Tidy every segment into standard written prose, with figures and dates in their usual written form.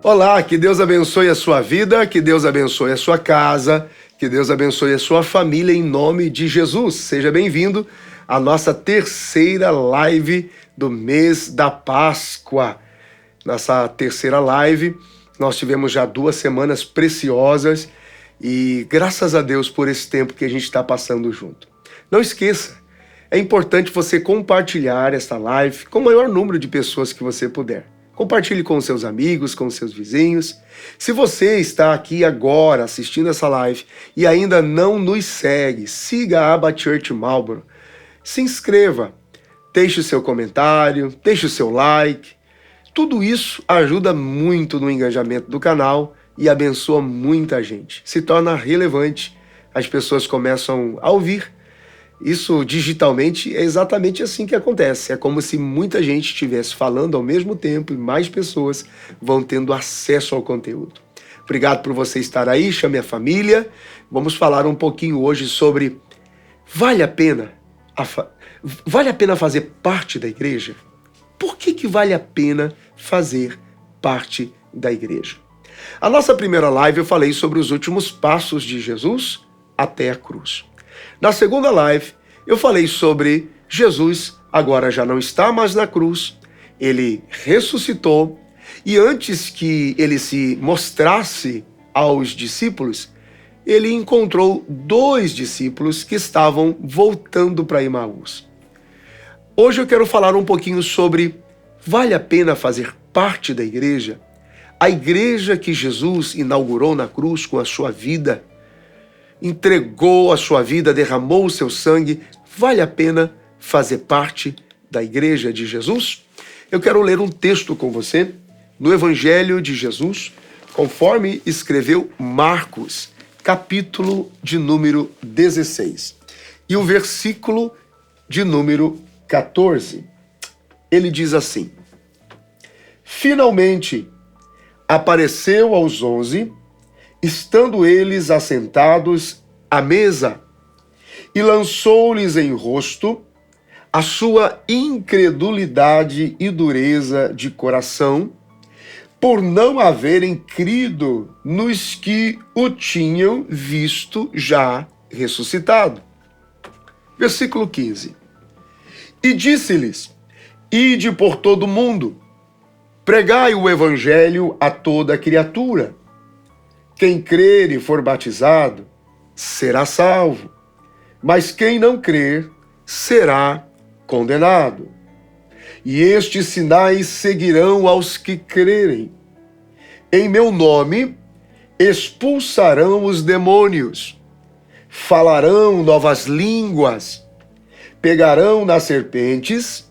Olá, que Deus abençoe a sua vida, que Deus abençoe a sua casa, que Deus abençoe a sua família em nome de Jesus. Seja bem-vindo à nossa terceira live do mês da Páscoa. Nessa terceira live, nós tivemos já 2 semanas preciosas e graças a Deus por esse tempo que a gente está passando junto. Não esqueça, é importante você compartilhar esta live com o maior número de pessoas que você puder. Compartilhe com seus amigos, com seus vizinhos. Se você está aqui agora assistindo essa live e ainda não nos segue, siga a Aba Church Marlboro. Se inscreva, deixe o seu comentário, deixe o seu like. Tudo isso ajuda muito no engajamento do canal e abençoa muita gente. Se torna relevante, as pessoas começam a ouvir. Isso digitalmente é exatamente assim que acontece. É como se muita gente estivesse falando ao mesmo tempo e mais pessoas vão tendo acesso ao conteúdo. Obrigado por você estar aí, chame a família. Vamos falar um pouquinho hoje sobre vale a pena fazer parte da igreja? Por que vale a pena fazer parte da igreja? A nossa primeira live eu falei sobre os últimos passos de Jesus até a cruz. Na segunda live, eu falei sobre Jesus, agora já não está mais na cruz, ele ressuscitou e antes que ele se mostrasse aos discípulos, ele encontrou 2 discípulos que estavam voltando para Emaús. Hoje eu quero falar um pouquinho sobre vale a pena fazer parte da igreja? A igreja que Jesus inaugurou na cruz com a sua vida, entregou a sua vida, derramou o seu sangue, vale a pena fazer parte da igreja de Jesus? Eu quero ler um texto com você no Evangelho de Jesus, conforme escreveu Marcos, capítulo de número 16, e o versículo de número 14. Ele diz assim: Finalmente apareceu aos 11, estando eles assentados à mesa, e lançou-lhes em rosto a sua incredulidade e dureza de coração, por não haverem crido nos que o tinham visto já ressuscitado. Versículo 15. E disse-lhes: Ide por todo o mundo, pregai o evangelho a toda criatura. Quem crer e for batizado será salvo, mas quem não crer será condenado. E estes sinais seguirão aos que crerem. Em meu nome expulsarão os demônios, falarão novas línguas, pegarão nas serpentes,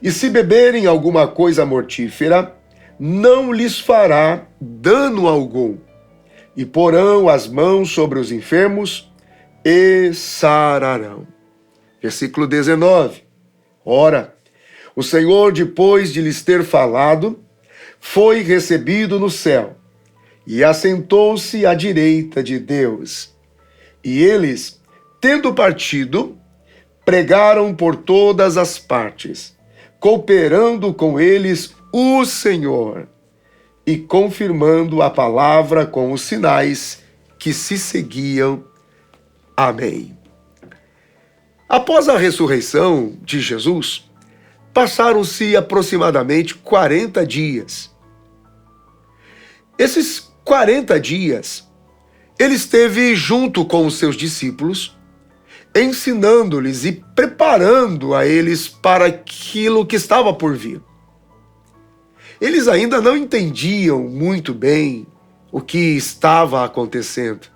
e se beberem alguma coisa mortífera, não lhes fará dano algum. E porão as mãos sobre os enfermos e sararão. Versículo 19. Ora, o Senhor, depois de lhes ter falado, foi recebido no céu e assentou-se à direita de Deus. E eles, tendo partido, pregaram por todas as partes, cooperando com eles o Senhor e confirmando a palavra com os sinais que se seguiam. Amém. Após a ressurreição de Jesus, passaram-se aproximadamente 40 dias. Esses 40 dias, ele esteve junto com os seus discípulos, ensinando-lhes e preparando a eles para aquilo que estava por vir. Eles ainda não entendiam muito bem o que estava acontecendo,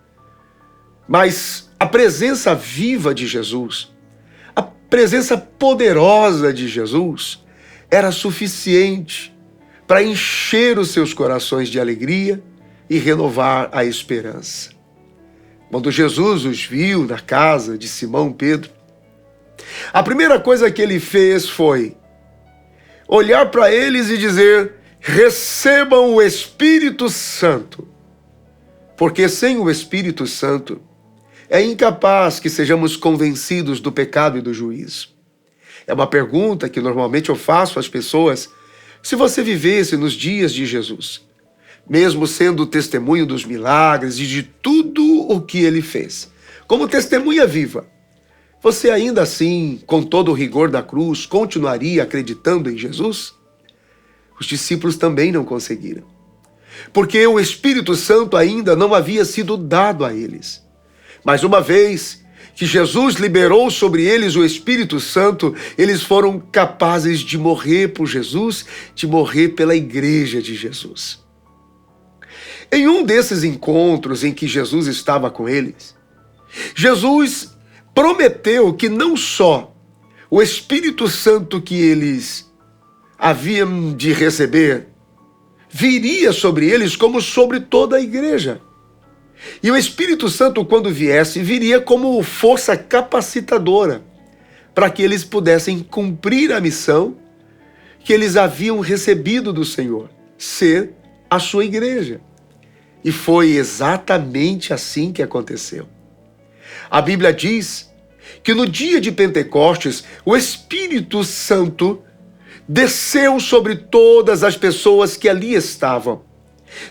mas a presença viva de Jesus, a presença poderosa de Jesus, era suficiente para encher os seus corações de alegria e renovar a esperança. Quando Jesus os viu na casa de Simão Pedro, a primeira coisa que ele fez foi: olhar para eles e dizer: recebam o Espírito Santo. Porque sem o Espírito Santo, é incapaz que sejamos convencidos do pecado e do juízo. É uma pergunta que normalmente eu faço às pessoas: se você vivesse nos dias de Jesus, mesmo sendo testemunho dos milagres e de tudo o que ele fez, como testemunha viva, você ainda assim, com todo o rigor da cruz, continuaria acreditando em Jesus? Os discípulos também não conseguiram, porque o Espírito Santo ainda não havia sido dado a eles. Mas uma vez que Jesus liberou sobre eles o Espírito Santo, eles foram capazes de morrer por Jesus, de morrer pela igreja de Jesus. Em um desses encontros em que Jesus estava com eles, Jesus prometeu que não só o Espírito Santo que eles haviam de receber viria sobre eles, como sobre toda a igreja. E o Espírito Santo, quando viesse, viria como força capacitadora para que eles pudessem cumprir a missão que eles haviam recebido do Senhor, ser a sua igreja. E foi exatamente assim que aconteceu. A Bíblia diz que no dia de Pentecostes, o Espírito Santo desceu sobre todas as pessoas que ali estavam.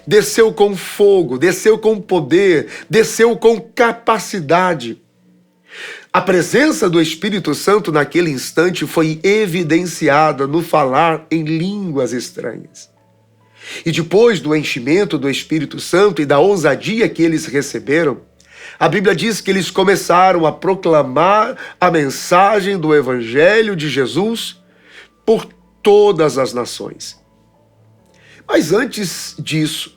Desceu com fogo, desceu com poder, desceu com capacidade. A presença do Espírito Santo naquele instante foi evidenciada no falar em línguas estranhas. E depois do enchimento do Espírito Santo e da ousadia que eles receberam, a Bíblia diz que eles começaram a proclamar a mensagem do Evangelho de Jesus por todas as nações. Mas antes disso,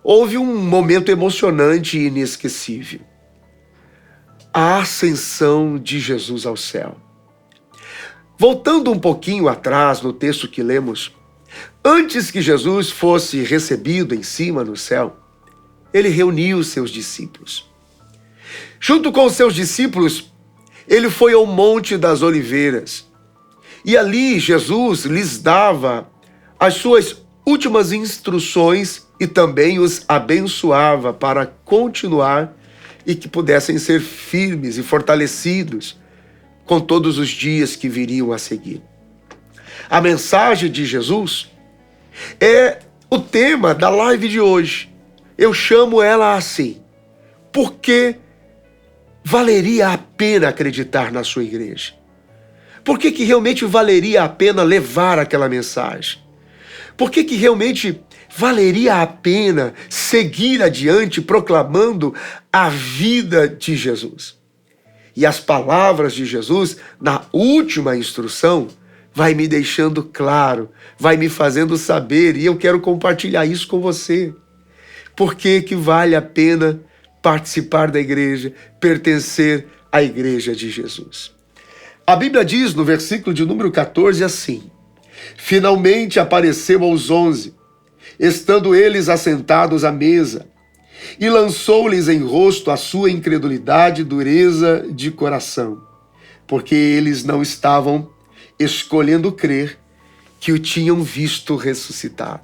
houve um momento emocionante e inesquecível: a ascensão de Jesus ao céu. Voltando um pouquinho atrás no texto que lemos, antes que Jesus fosse recebido em cima no céu, ele reuniu seus discípulos. Junto com os seus discípulos, ele foi ao Monte das Oliveiras. E ali Jesus lhes dava as suas últimas instruções e também os abençoava para continuar e que pudessem ser firmes e fortalecidos com todos os dias que viriam a seguir. A mensagem de Jesus é o tema da live de hoje. Eu chamo ela assim: por que valeria a pena acreditar na sua igreja? Por que realmente valeria a pena levar aquela mensagem? Por que realmente valeria a pena seguir adiante proclamando a vida de Jesus? E as palavras de Jesus, na última instrução, vai me deixando claro, vai me fazendo saber, e eu quero compartilhar isso com você. Por que vale a pena participar da igreja, pertencer à igreja de Jesus? A Bíblia diz no versículo de número 14 assim: finalmente apareceu aos 11, estando eles assentados à mesa, e lançou-lhes em rosto a sua incredulidade e dureza de coração, porque eles não estavam escolhendo crer que o tinham visto ressuscitado.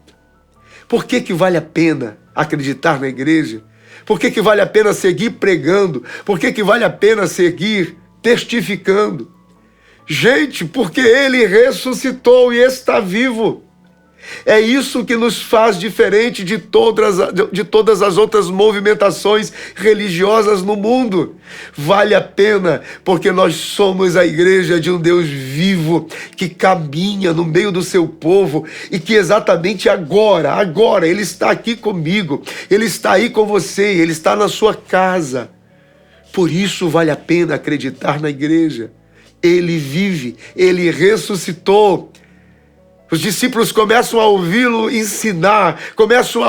Por que vale a pena acreditar na igreja? Por que vale a pena seguir pregando? Por que vale a pena seguir testificando? Gente, porque ele ressuscitou e está vivo. É isso que nos faz diferente de todas as outras movimentações religiosas no mundo. Vale a pena porque nós somos a igreja de um Deus vivo que caminha no meio do seu povo e que exatamente agora, Ele está aqui comigo, Ele está aí com você, Ele está na sua casa. Por isso vale a pena acreditar na igreja. Ele vive, Ele ressuscitou. Os discípulos começam a ouvi-lo ensinar, começam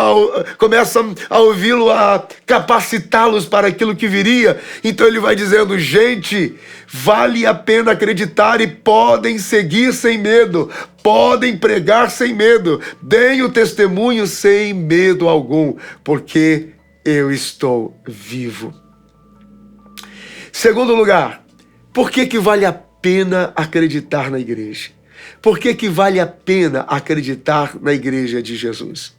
a ouvi-lo, a capacitá-los para aquilo que viria. Então ele vai dizendo: gente, vale a pena acreditar e podem seguir sem medo, podem pregar sem medo, deem o testemunho sem medo algum, porque eu estou vivo. Segundo lugar, por que vale a pena acreditar na igreja? Por que que vale a pena acreditar na igreja de Jesus?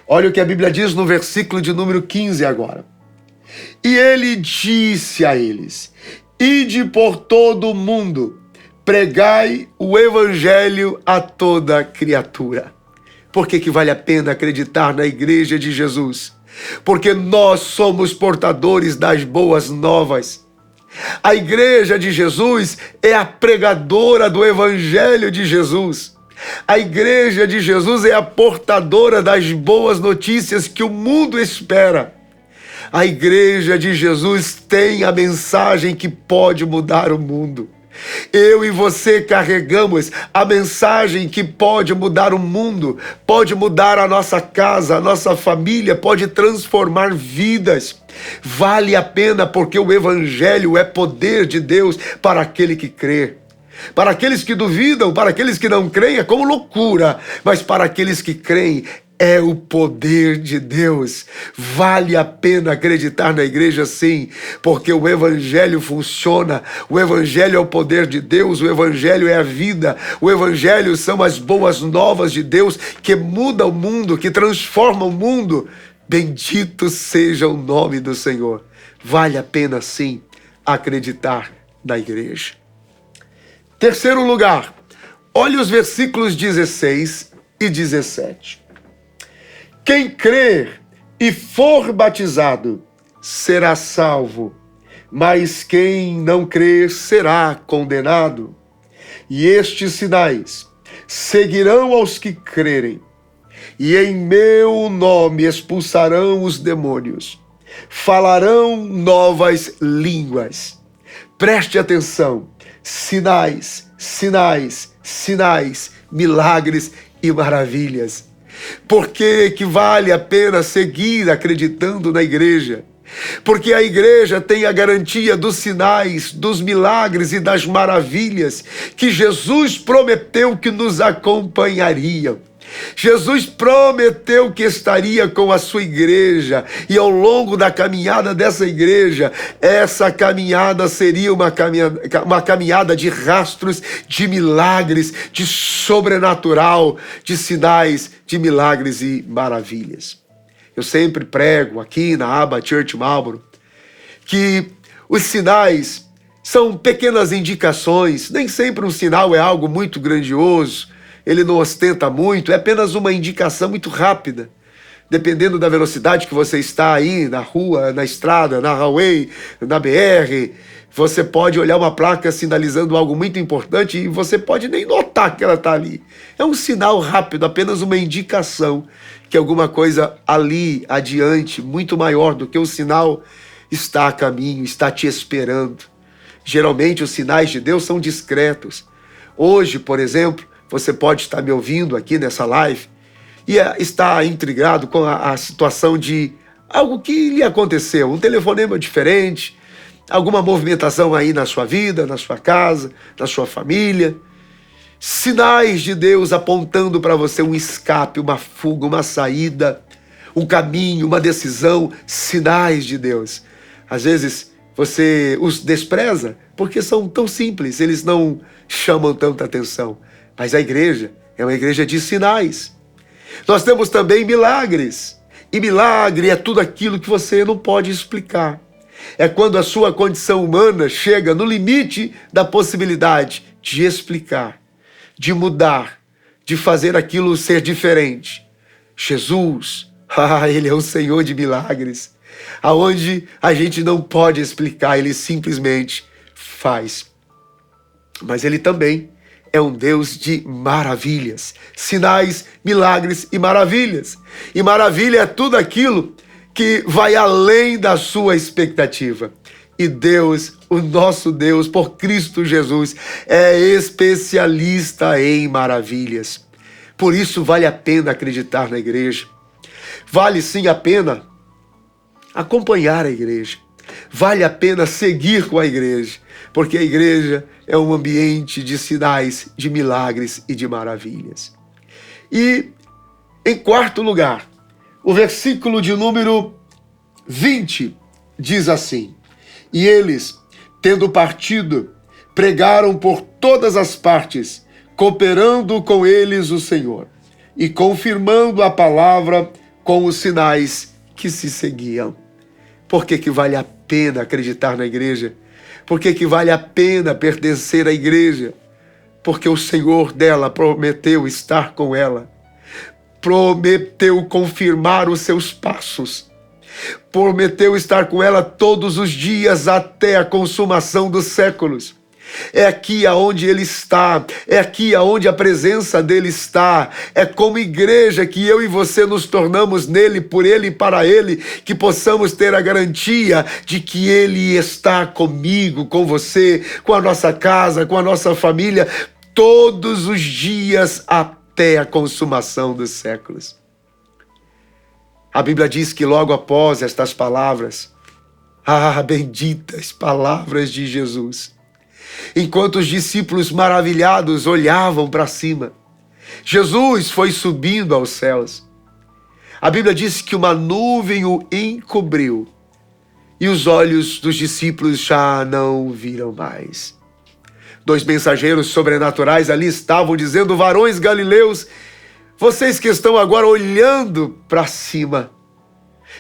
Olha o que a Bíblia diz no versículo de número 15 agora. E ele disse a eles: ide por todo o mundo, pregai o evangelho a toda criatura. Por que que vale a pena acreditar na igreja de Jesus? Porque nós somos portadores das boas novas. A igreja de Jesus é a pregadora do evangelho de Jesus. A igreja de Jesus é a portadora das boas notícias que o mundo espera. A igreja de Jesus tem a mensagem que pode mudar o mundo. Eu e você carregamos a mensagem que pode mudar o mundo, pode mudar a nossa casa, a nossa família, pode transformar vidas. Vale a pena porque o evangelho é poder de Deus para aquele que crê. Para aqueles que duvidam, para aqueles que não creem, é como loucura, mas para aqueles que creem, é o poder de Deus. Vale a pena acreditar na igreja, sim, porque o evangelho funciona, o evangelho é o poder de Deus, o evangelho é a vida, o evangelho são as boas novas de Deus que muda o mundo, que transforma o mundo. Bendito seja o nome do Senhor. Vale a pena, sim, acreditar na igreja. Terceiro lugar, olhe os versículos 16 e 17. Quem crer e for batizado será salvo, mas quem não crer será condenado. E estes sinais seguirão aos que crerem, e em meu nome expulsarão os demônios, falarão novas línguas. Preste atenção, sinais, sinais, sinais, milagres e maravilhas. Por que que vale a pena seguir acreditando na igreja? Porque a igreja tem a garantia dos sinais, dos milagres e das maravilhas que Jesus prometeu que nos acompanhariam. Jesus prometeu que estaria com a sua igreja e ao longo da caminhada dessa igreja, essa caminhada seria uma caminhada de rastros, de milagres, de sobrenatural, de sinais, de milagres e maravilhas. Eu sempre prego aqui na Aba Church Marlborough que os sinais são pequenas indicações, nem sempre um sinal é algo muito grandioso, ele não ostenta muito, é apenas uma indicação muito rápida. Dependendo da velocidade que você está aí, na rua, na estrada, na highway, na BR, você pode olhar uma placa sinalizando algo muito importante e você pode nem notar que ela está ali. É um sinal rápido, apenas uma indicação que alguma coisa ali, adiante, muito maior do que o sinal, está a caminho, está te esperando. Geralmente os sinais de Deus são discretos. Hoje, por exemplo, você pode estar me ouvindo aqui nessa live e está intrigado com a situação de algo que lhe aconteceu, um telefonema diferente, alguma movimentação aí na sua vida, na sua casa, na sua família. Sinais de Deus apontando para você um escape, uma fuga, uma saída, um caminho, uma decisão. Sinais de Deus. Às vezes você os despreza porque são tão simples, eles não chamam tanta atenção. Mas a igreja é uma igreja de sinais. Nós temos também milagres. E milagre é tudo aquilo que você não pode explicar. É quando a sua condição humana chega no limite da possibilidade de explicar, de mudar, de fazer aquilo ser diferente. Jesus, Ele é o Senhor de milagres. Aonde a gente não pode explicar, Ele simplesmente faz. Mas Ele também é um Deus de maravilhas, sinais, milagres e maravilhas. E maravilha é tudo aquilo que vai além da sua expectativa. E Deus, o nosso Deus, por Cristo Jesus, é especialista em maravilhas. Por isso vale a pena acreditar na igreja. Vale sim a pena acompanhar a igreja. Vale a pena seguir com a igreja, porque a igreja é um ambiente de sinais, de milagres e de maravilhas. E, em quarto lugar, o versículo de número 20 diz assim: e eles, tendo partido, pregaram por todas as partes, cooperando com eles o Senhor e confirmando a palavra com os sinais que se seguiam. Por que que vale a pena acreditar na igreja? Por que que vale a pena pertencer à igreja? Porque o Senhor dela prometeu estar com ela, prometeu confirmar os seus passos, prometeu estar com ela todos os dias até a consumação dos séculos. É aqui aonde ele está, é aqui aonde a presença dele está. É como igreja que eu e você nos tornamos nele, por ele e para ele, que possamos ter a garantia de que ele está comigo, com você, com a nossa casa, com a nossa família, todos os dias até a consumação dos séculos. A Bíblia diz que logo após estas palavras, benditas palavras de Jesus, enquanto os discípulos maravilhados olhavam para cima, Jesus foi subindo aos céus. A Bíblia diz que uma nuvem o encobriu e os olhos dos discípulos já não o viram mais. 2 mensageiros sobrenaturais ali estavam dizendo: varões galileus, vocês que estão agora olhando para cima,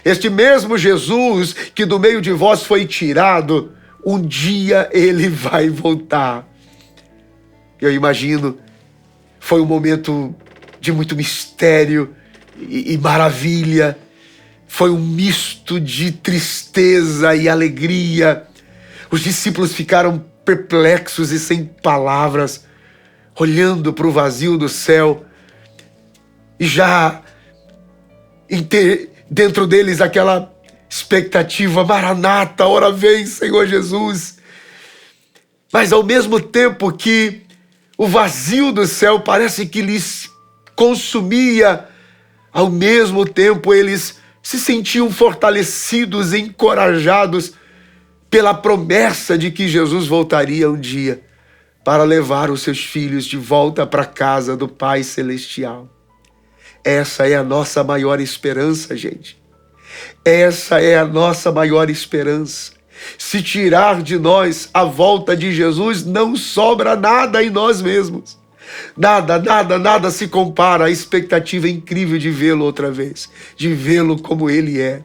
este mesmo Jesus que do meio de vós foi tirado, um dia ele vai voltar. Eu imagino, foi um momento de muito mistério e maravilha. Foi um misto de tristeza e alegria. Os discípulos ficaram perplexos e sem palavras, olhando para o vazio do céu. E já dentro deles aquela expectativa: Maranata, ora vem, Senhor Jesus. Mas ao mesmo tempo que o vazio do céu parece que lhes consumia, ao mesmo tempo eles se sentiam fortalecidos, encorajados pela promessa de que Jesus voltaria um dia para levar os seus filhos de volta para a casa do Pai Celestial. Essa é a nossa maior esperança, gente. Essa é a nossa maior esperança. Se tirar de nós a volta de Jesus, não sobra nada em nós mesmos. Nada se compara à expectativa incrível de vê-lo outra vez, de vê-lo como ele é.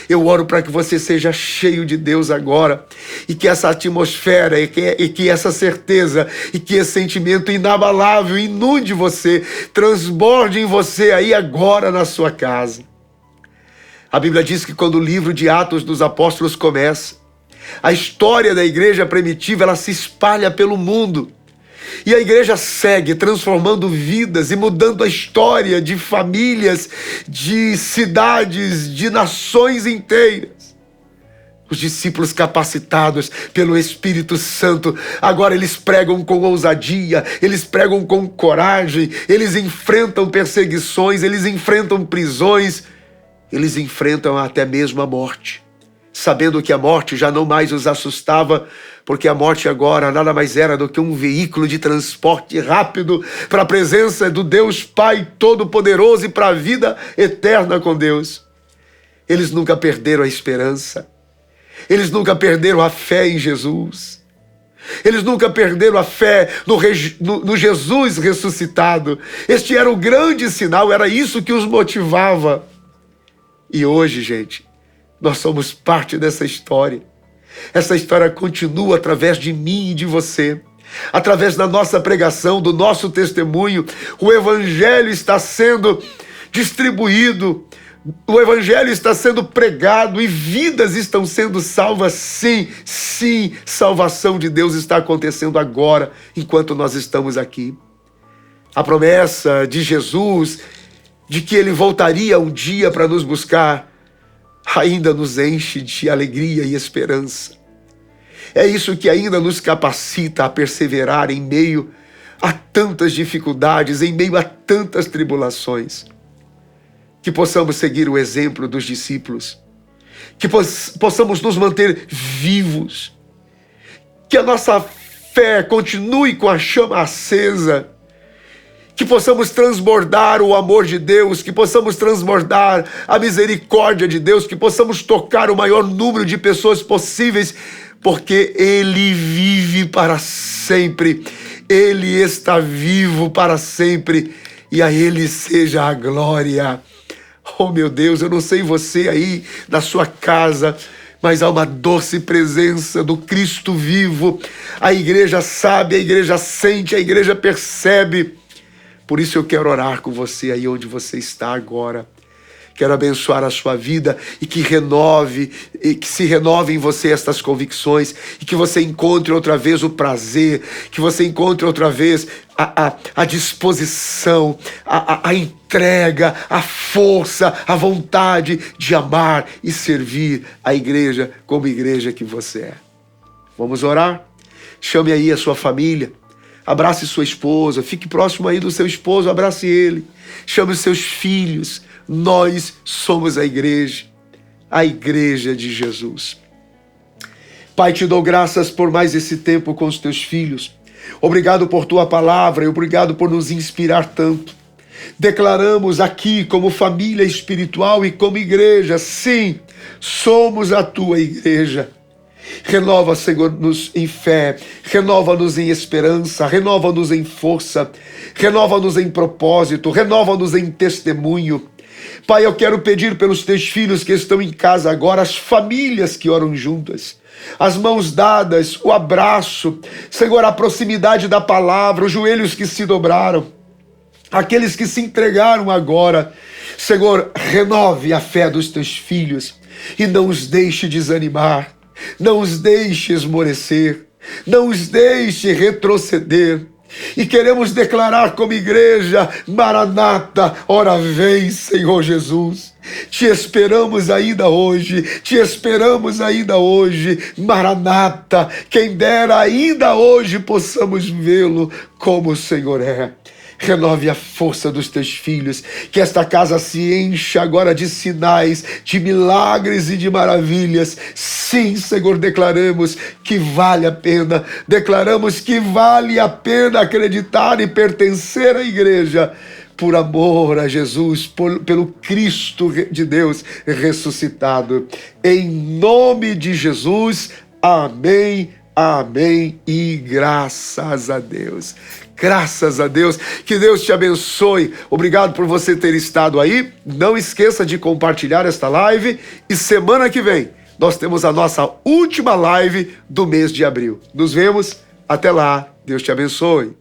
Eu oro para que você seja cheio de Deus agora, e que essa atmosfera, e que essa certeza, e que esse sentimento inabalável inunde você, transborde em você aí agora na sua casa. A Bíblia diz que quando o livro de Atos dos Apóstolos começa, a história da igreja primitiva, ela se espalha pelo mundo. E a igreja segue transformando vidas e mudando a história de famílias, de cidades, de nações inteiras. Os discípulos capacitados pelo Espírito Santo, agora eles pregam com ousadia, eles pregam com coragem, eles enfrentam perseguições, eles enfrentam prisões, eles enfrentam até mesmo a morte, sabendo que a morte já não mais os assustava, porque a morte agora nada mais era do que um veículo de transporte rápido para a presença do Deus Pai Todo-Poderoso e para a vida eterna com Deus. Eles nunca perderam a esperança, eles nunca perderam a fé em Jesus, eles nunca perderam a fé no Jesus ressuscitado. Este era o grande sinal, era isso que os motivava. E hoje, gente, nós somos parte dessa história. Essa história continua através de mim e de você. Através da nossa pregação, do nosso testemunho, o Evangelho está sendo distribuído, o Evangelho está sendo pregado e vidas estão sendo salvas. Sim, salvação de Deus está acontecendo agora, enquanto nós estamos aqui. A promessa de Jesus, de que Ele voltaria um dia para nos buscar, ainda nos enche de alegria e esperança. É isso que ainda nos capacita a perseverar em meio a tantas dificuldades, em meio a tantas tribulações. Que possamos seguir o exemplo dos discípulos, que possamos nos manter vivos, que a nossa fé continue com a chama acesa, que possamos transbordar o amor de Deus, que possamos transbordar a misericórdia de Deus, que possamos tocar o maior número de pessoas possíveis, porque Ele vive para sempre. Ele está vivo para sempre e a Ele seja a glória. Oh meu Deus, eu não sei você aí na sua casa, mas há uma doce presença do Cristo vivo. A igreja sabe, a igreja sente, a igreja percebe. Por isso eu quero orar com você aí onde você está agora. Quero abençoar a sua vida e que se renove em você estas convicções e que você encontre outra vez o prazer, que você encontre outra vez a disposição, a entrega, a força, a vontade de amar e servir a igreja como igreja que você é. Vamos orar? Chame aí a sua família. Abrace sua esposa, fique próximo aí do seu esposo, abrace ele. Chame os seus filhos. Nós somos a igreja de Jesus. Pai, te dou graças por mais esse tempo com os teus filhos. Obrigado por tua palavra e obrigado por nos inspirar tanto. Declaramos aqui como família espiritual e como igreja, sim, somos a tua igreja. Renova, Senhor-nos em fé, renova-nos em esperança, renova-nos em força, renova-nos em propósito, renova-nos em testemunho. Pai, eu quero pedir pelos teus filhos que estão em casa agora, as famílias que oram juntas, as mãos dadas, o abraço, Senhor, a proximidade da palavra, os joelhos que se dobraram, aqueles que se entregaram agora. Senhor, renove a fé dos teus filhos e não os deixe desanimar, não os deixe esmorecer, não os deixe retroceder. E queremos declarar como igreja: Maranata, ora vem, Senhor Jesus. Te esperamos ainda hoje, te esperamos ainda hoje. Maranata, quem dera ainda hoje possamos vê-lo como o Senhor é. Renove a força dos teus filhos, que esta casa se encha agora de sinais, de milagres e de maravilhas. Sim, Senhor, declaramos que vale a pena, declaramos que vale a pena acreditar e pertencer à igreja, por amor a Jesus, pelo Cristo de Deus ressuscitado. Em nome de Jesus, amém, amém e graças a Deus. Graças a Deus, que Deus te abençoe. Obrigado por você ter estado aí. Não esqueça de compartilhar esta live e semana que vem nós temos a nossa última live do mês de abril. Nos vemos, até lá, Deus te abençoe.